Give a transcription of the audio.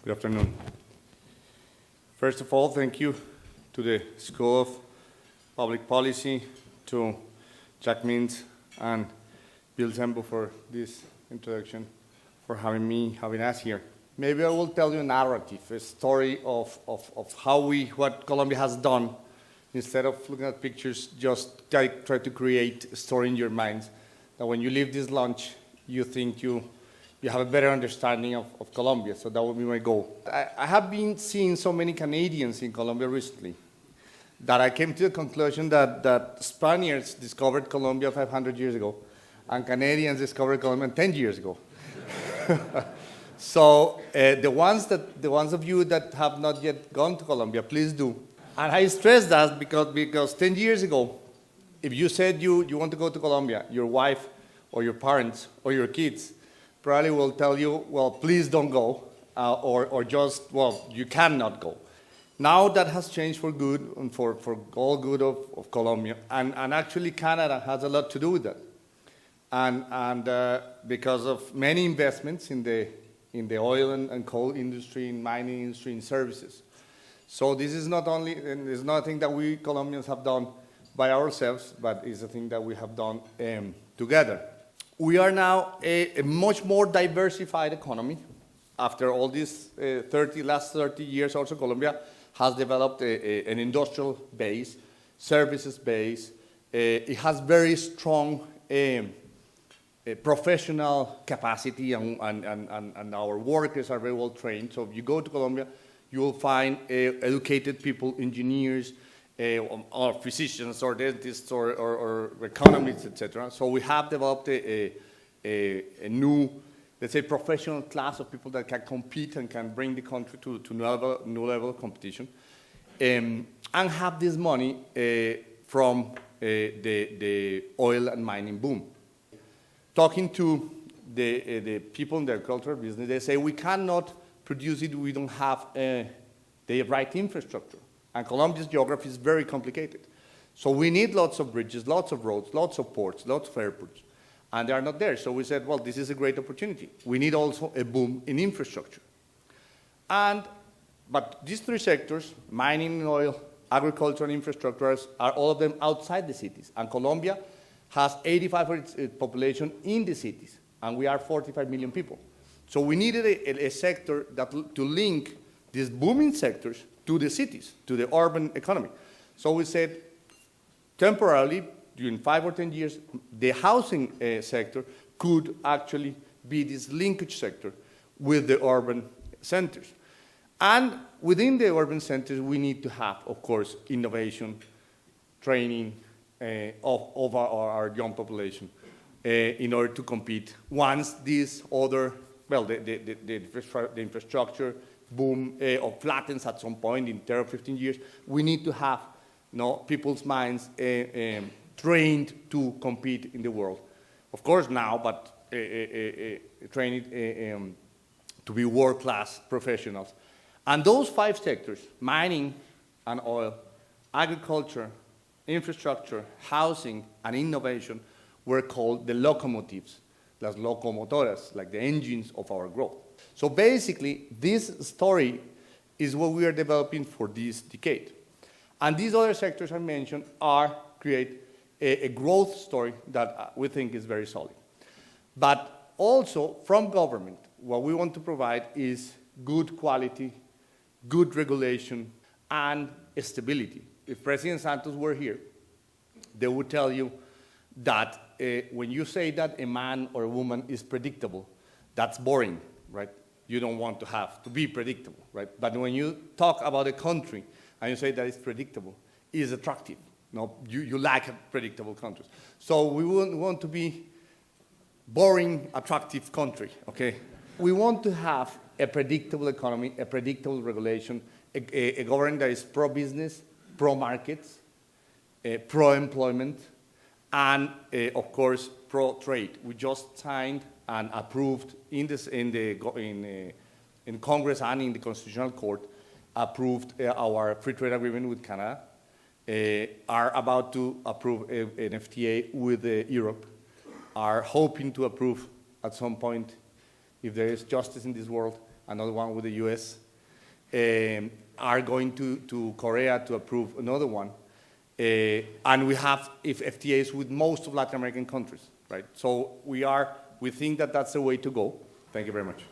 Good afternoon. First of all, thank you to the School of Public Policy, to Jack Mintz and Bill Zembo for this introduction, for having us here. Maybe I will tell you a narrative, a story of what Colombia has done. Instead of looking at pictures, just try to create a story in your minds that when you leave this lunch, you think you have a better understanding of Colombia. So that would be my goal. I have been seeing so many Canadians in Colombia recently that I came to the conclusion that Spaniards discovered Colombia 500 years ago, and Canadians discovered Colombia 10 years ago. So the ones of you that have not yet gone to Colombia, please do. And I stress that because 10 years ago, if you said you want to go to Colombia, your wife or your parents or your kids probably will tell you, well, please don't go, or just, well, you cannot go. Now that has changed for good and for all good of Colombia, and actually Canada has a lot to do with that. And because of many investments in the oil and coal industry, in mining industry, in services. So this is not only, and it's not a thing that we Colombians have done by ourselves, but it's a thing that we have done together. We are now a much more diversified economy. After all these last 30 years also, Colombia has developed an industrial base, services base. It has very strong professional capacity, and our workers are very well trained. So if you go to Colombia, you will find educated people, engineers, or physicians, or dentists, or economists, etc. So we have developed a new, let's say, professional class of people that can compete and can bring the country to new level of competition, and have this money from the oil and mining boom. Talking to the people in the agricultural business, they say we cannot produce it if we don't have the right infrastructure. And Colombia's geography is very complicated. So we need lots of bridges, lots of roads, lots of ports, lots of airports. And they are not there. So we said, well, this is a great opportunity. We need also a boom in infrastructure. But these three sectors, mining and oil, agriculture and infrastructure, are all of them outside the cities. And Colombia has 85% of its population in the cities. And we are 45 million people. So we needed a sector to link these booming sectors to the cities, to the urban economy. So we said, temporarily, during 5 or 10 years, the housing sector could actually be this linkage sector with the urban centers. And within the urban centers, we need to have, of course, innovation, training of our young population in order to compete once these other, well, the infrastructure boom or flattens at some point in 10 or 15 years, we need to have people's minds trained to compete in the world. Of course now, but trained to be world-class professionals. And those 5 sectors, mining and oil, agriculture, infrastructure, housing, and innovation, were called the locomotives, las locomotoras, like the engines of our growth. So basically, this story is what we are developing for this decade. And these other sectors I mentioned create a growth story that we think is very solid. But also, from government, what we want to provide is good quality, good regulation, and stability. If President Santos were here, they would tell you that when you say that a man or a woman is predictable, that's boring, right? You don't want to be predictable, right? But when you talk about a country and you say that it's predictable, it's attractive. No, you like predictable countries. So we want to be boring, attractive country, okay? We want to have a predictable economy, a predictable regulation, a government that is pro-business, pro-markets, pro-employment, and of course, pro-trade. We just signed and approved in Congress and in the Constitutional Court, approved our free trade agreement with Canada, are about to approve an FTA with Europe, are hoping to approve at some point, if there is justice in this world, another one with the US, are going to Korea to approve another one. And we have FTAs with most of Latin American countries, right? So we think that that's the way to go. Thank you very much.